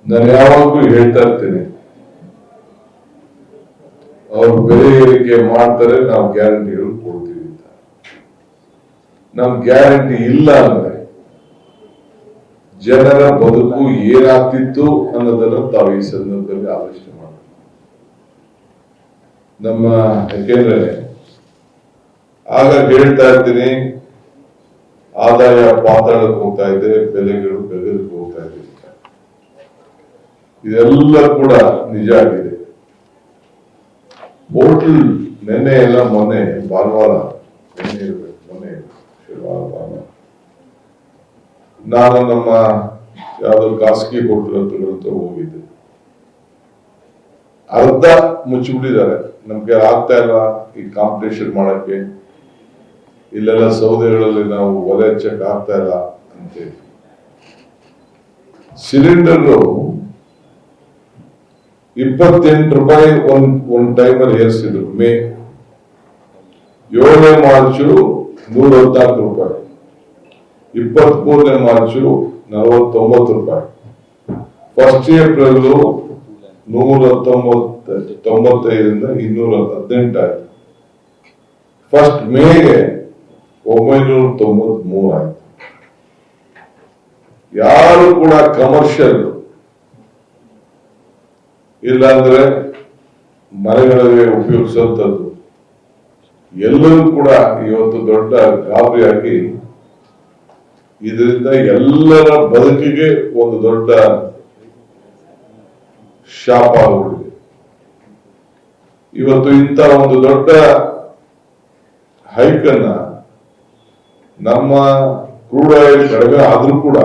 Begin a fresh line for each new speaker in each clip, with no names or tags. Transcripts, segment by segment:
ನಾನು ಯಾವಾಗಲೂ ಹೇಳ್ತಾ ಇರ್ತೀನಿ, ಅವ್ರು ಬೆಲೆ ಏರಿಕೆ ಮಾಡ್ತಾರೆ, ನಾವು ಗ್ಯಾರಂಟಿಗಳು ಕೊಡ್ತೀವಿ ಅಂತ. ನಮ್ ಗ್ಯಾರಂಟಿ ಇಲ್ಲ ಅಂದ್ರೆ ಜನರ ಬದುಕು ಏನಾಗ್ತಿತ್ತು ಅನ್ನೋದನ್ನು ತಾವು ಈ ಸಂದರ್ಭದಲ್ಲಿ ಆಲೋಚನೆ ಮಾಡಿ. ಯಾಕೆಂದ್ರೆ ಆಗ ಹೇಳ್ತಾ ಇರ್ತೀನಿ, ಆದಾಯ ಪಾತಾಳಕ್ಕೆ ಹೋಗ್ತಾ ಇದೆ, ಬೆಲೆಗಳು ಗಗನಕ್ಕೆ ಹೋಗ್ತಾ ಇದೆ. ಇದೆಲ್ಲ ಕೂಡ ನಿಜ ಆಗಿದೆ. ಹೋಟೆಲ್ ನೆನ್ನೆ ಎಲ್ಲ ಮೊನ್ನೆ ಭಾನುವಾರ, ನೆನ್ನೆ ಇರ್ಬೇಕು, ಮೊನ್ನೆ ಭಾನುವಾರ ನಾನು ನಮ್ಮ ಯಾವ್ದೋ ಖಾಸಗಿ ಹೋಟೆಲ್ ಹತ್ರ ಹೋಗಿದ್ದೆ. ಅರ್ಧ ಮುಚ್ಚಿಬಿಟ್ಟಿದ್ದಾರೆ. ನಮ್ಗೆ ಆಗ್ತಾ ಇಲ್ಲ ಈ ಕಾಂಪಿಟೇಷನ್ ಮಾಡಕ್ಕೆ, ಇಲ್ಲೆಲ್ಲ ಸೌದೆಗಳಲ್ಲಿ ನಾವು ಒಲೆ ಹಚ್ಚಕ್ ಆಗ್ತಾ ಇಲ್ಲ ಅಂತೇಳಿ. ಸಿಲಿಂಡರ್ 28 ರೂಪಾಯಿ ಒಂದ್ ಟೈಮಲ್ಲಿ ಏರಿಸಿದ್ರು. ಮೇ 7ನೇ ಮಾರ್ಚು 114 ರೂಪಾಯಿ, 23ನೇ ಮಾರ್ಚು 49 ರೂಪಾಯಿ, 1 ಏಪ್ರಿಲ್ 195ರಿಂದ 218 ಆಯ್ತು. 1 ಮೇಗೆ 993 ಆಯ್ತು. ಯಾರು ಕೂಡ ಕಮರ್ಷಿಯಲ್ ಇಲ್ಲಾಂದ್ರೆ ಮನೆಗಳಿಗೆ ಉಪಯೋಗಿಸುವಂಥದ್ದು ಎಲ್ಲರೂ ಕೂಡ ಇವತ್ತು ದೊಡ್ಡ ಗಾಬರಿಯಾಗಿ, ಇದರಿಂದ ಎಲ್ಲರ ಬದುಕಿಗೆ ಒಂದು ದೊಡ್ಡ ಶಾಪ ಆಗಿದೆ. ಇವತ್ತು ಇಂಥ ಒಂದು ದೊಡ್ಡ ಹೈಕ್ ಅನ್ನ ನಮ್ಮ ಕ್ರೂಡ್ ಆಯಿಲ್ ಕಡಿಮೆ ಆದ್ರೂ ಕೂಡ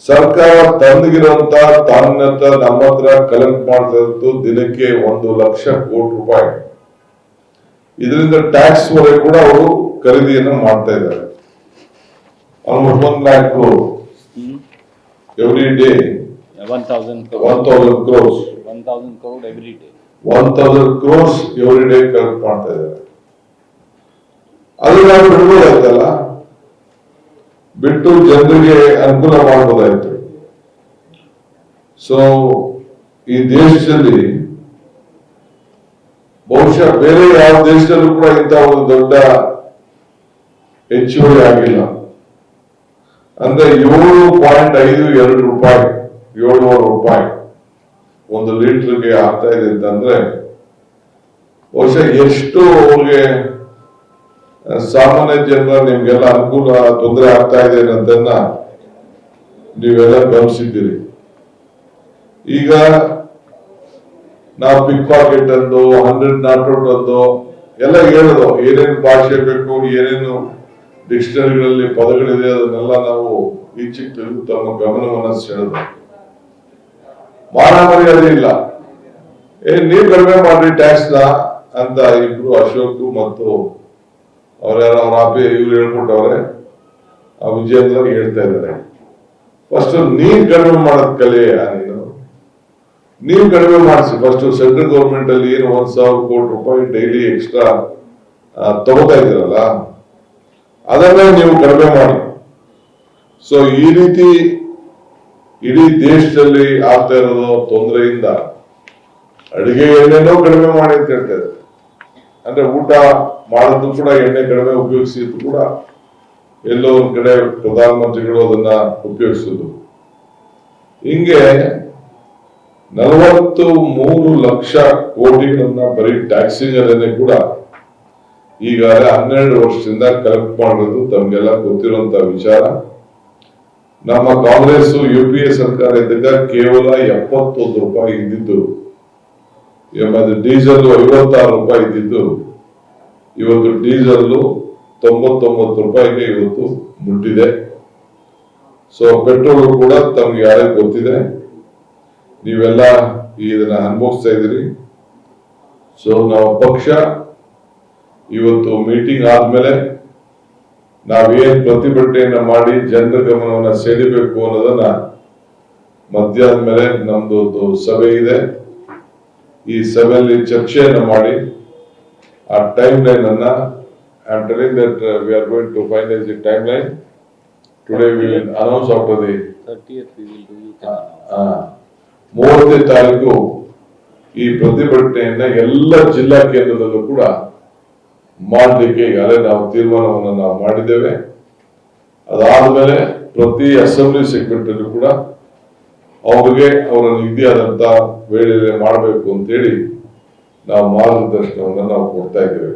ಸರ್ಕಾರ ತಂದಿಗಿರುವಂತ ತಾನ್ನತ್ತ ನಮ್ಮ ಹತ್ರ ಕಲೆಕ್ಟ್ ಮಾಡ್ತಾ ಇತ್ತು ದಿನಕ್ಕೆ 1 ಲಕ್ಷ ಕೋಟಿ ರೂಪಾಯಿ. ಇದರಿಂದ ಟ್ಯಾಕ್ಸ್ ವರೆಗೆ ಕೂಡ ಅವರು ಖರೀದಿಯನ್ನು ಮಾಡ್ತಾ ಇದ್ದಾರೆ. Almost 1 lakh crore every day,
1,000
crores
every day.
1,000 crores every day collect ಮಾಡ್ತಾ ಇದ್ದಾರೆ. ಅದು ನಾವು ಬಿಡ್ಬೋದಾಯ್ತಲ್ಲ, ಬಿಟ್ಟು ಜನರಿಗೆ ಅನುಕೂಲ ಮಾಡಬಹುದಾಯ್ತು. ಸೊ ಈ ದೇಶದಲ್ಲಿ ಬಹುಶಃ ಬೇರೆ ಯಾವ ದೇಶದಲ್ಲೂ ಕೂಡ ಇಂಥ ಒಂದು ದೊಡ್ಡ ಹೆಚ್ಚುವರಿ ಆಗಿಲ್ಲ. ಅಂದ್ರೆ 7.52 ರೂಪಾಯಿ, 700 ರೂಪಾಯಿ 1 ಲೀಟರ್ಗೆ ಆಗ್ತಾ ಇದೆ ಅಂತಂದ್ರೆ ಬಹುಶಃ ಎಷ್ಟು ಅವ್ರಿಗೆ ಸಾಮಾನ್ಯ ಜನರ ನಿಮ್ಗೆಲ್ಲ ಅನುಕೂಲ ತೊಂದರೆ ಆಗ್ತಾ ಇದೆ ಅನ್ನೋದನ್ನ ನೀವೆಲ್ಲ ಗಮನಿಸಿದ್ದೀರಿ. ಈಗ ನಾವು ಪಿಕ್ ಪಾಕೆಟ್ ಅಂದು 100 ನಾಟ್ ಔಟ್ ಅಂದು ಎಲ್ಲ ಹೇಳೋದು, ಏನೇನು ಭಾಷೆ ಬೇಕು, ಏನೇನು ಡಿಕ್ಷನರಿಗಳಲ್ಲಿ ಪದಗಳಿದೆ ಅದನ್ನೆಲ್ಲ ನಾವು ಈಚೆಗೆ ತೆಗೆದು ತಮ್ಮ ಗಮನವನ್ನ ಸೆಳೆದು. ಮಾನಮರ್ಯಾದೆ ಇಲ್ಲ, ನೀವು ಕಡಿಮೆ ಮಾಡ್ರಿ ಟ್ಯಾಕ್ಸ್ ನ ಅಂತ ಇಬ್ರು ಅಶೋಕ್ ಮತ್ತು ಅವ್ರ ಇವ್ರು ಹೇಳ್ಕೊಟ್ಟವ್ರೆ, ಆ ವಿಜಯೇಂದ್ರ ಹೇಳ್ತಾ ಇದ್ದಾರೆ. ಫಸ್ಟ್ ನೀವ್ ಕಡಿಮೆ ಮಾಡೋದ್ ಕಲಿಯ, ನೀವು ಕಡಿಮೆ ಮಾಡಿಸಿ. ಫಸ್ಟ್ ಸೆಂಟ್ರಲ್ ಗೌರ್ಮೆಂಟ್ ಅಲ್ಲಿ ಏನು 1,000 ಕೋಟಿ ರೂಪಾಯಿ ಡೈಲಿ ಎಕ್ಸ್ಟ್ರಾ ತಗೋತಾ ಇದ್ದೀರಲ್ಲ, ಅದನ್ನ ನೀವು ಕಡಿಮೆ ಮಾಡಿ. ಸೊ ಈ ರೀತಿ ಇಡೀ ದೇಶದಲ್ಲಿ ಆಗ್ತಾ ಇರೋದು ತೊಂದರೆಯಿಂದ ಅಡಿಗೆ ಎಣ್ಣೆನೂ ಕಡಿಮೆ ಮಾಡಿ ಅಂತ ಹೇಳ್ತಾ ಇದ್ದಾರೆ. ಅಂದ್ರೆ ಊಟ ಮಾಡೋದು ಕೂಡ ಎಣ್ಣೆ ಕಡಿಮೆ ಉಪಯೋಗಿಸಿದ್ದು ಕೂಡ ಎಲ್ಲೋ ಒಂದ್ ಕಡೆ ಪ್ರಧಾನಮಂತ್ರಿಗಳು ಅದನ್ನ ಉಪಯೋಗಿಸುದು. ಹಿಂಗೆ 43 ಲಕ್ಷ ಕೋಟಿಗಳನ್ನ ಬರೀ ಟ್ಯಾಕ್ಸಿಂಗ್ ಅಲ್ಲೇ ಕೂಡ ಈಗಾಗಲೇ 12 ವರ್ಷದಿಂದ ಕಲೆಕ್ಟ್ ಮಾಡೋದು ತಮ್ಗೆಲ್ಲ ಗೊತ್ತಿರುವಂತ ವಿಚಾರ. ನಮ್ಮ ಕಾಂಗ್ರೆಸ್ UPA ಸರ್ಕಾರ ಇದ್ದಾಗ ಕೇವಲ 71 ರೂಪಾಯಿ ಇದ್ದಿದ್ದು, ಡೀಸೆಲ್ 56 ರೂಪಾಯಿ ಇದ್ದಿದ್ದು, ಇವತ್ತು ಡೀಸೆಲ್ 99 ರೂಪಾಯಿಗೆ ಇವತ್ತು ಮುಟ್ಟಿದೆ. ಸೊ ಪೆಟ್ರೋಲ್ ಕೂಡ ತಮ್ಗೆ ಯಾರೇ ಗೊತ್ತಿದೆ, ನೀವೆಲ್ಲ ಇದನ್ನ ಅನುಭವಿಸ್ತಾ ಇದ್ದೀರಿ. ಸೊ ನಾವು ಪಕ್ಷ ಇವತ್ತು ಮೀಟಿಂಗ್ ಆದ್ಮೇಲೆ ನಾವೇನ್ ಪ್ರತಿಭಟನೆಯನ್ನ ಮಾಡಿ ಜನರ ಗಮನವನ್ನ ಸೆಳೆಯಬೇಕು ಅನ್ನೋದನ್ನ ಮಧ್ಯಾಹ್ನದ ಮೇಲೆ ನಮ್ದು ಒಂದು ಸಭೆ ಇದೆ. ಈ ಸಭೆಯಲ್ಲಿ ಚರ್ಚೆಯನ್ನು ಮಾಡಿ ಆ ಟೈಮ್ ಲೈನ್ ಅನ್ನ I am telling that we are going to finalize the timeline. Today we will announce after the
30th we will do, you can announce.
30ನೇ ತಾರೀಕು ಈ ಪ್ರತಿಭಟನೆಯನ್ನ ಎಲ್ಲ ಜಿಲ್ಲಾ ಕೇಂದ್ರದಲ್ಲೂ ಕೂಡ ಮಾಡಲಿಕ್ಕೆ ಈಗಾಗಲೇ ನಾವು ತೀರ್ಮಾನವನ್ನು ನಾವು ಮಾಡಿದ್ದೇವೆ. ಅದಾದ್ಮೇಲೆ ಪ್ರತಿ ಅಸೆಂಬ್ಲಿ ಸೆಗ್ಮೆಂಟ್ ಕೂಡ ಅವ್ರಿಗೆ ಅವರ ನಿಗದಿಯಾದಂತ ವೇಳೆಯಲ್ಲಿ ಮಾಡಬೇಕು ಅಂತೇಳಿ ನಾವು ಮಾರ್ಗದರ್ಶನವನ್ನು ನಾವು ಕೊಡ್ತಾ ಇದ್ದೇವೆ.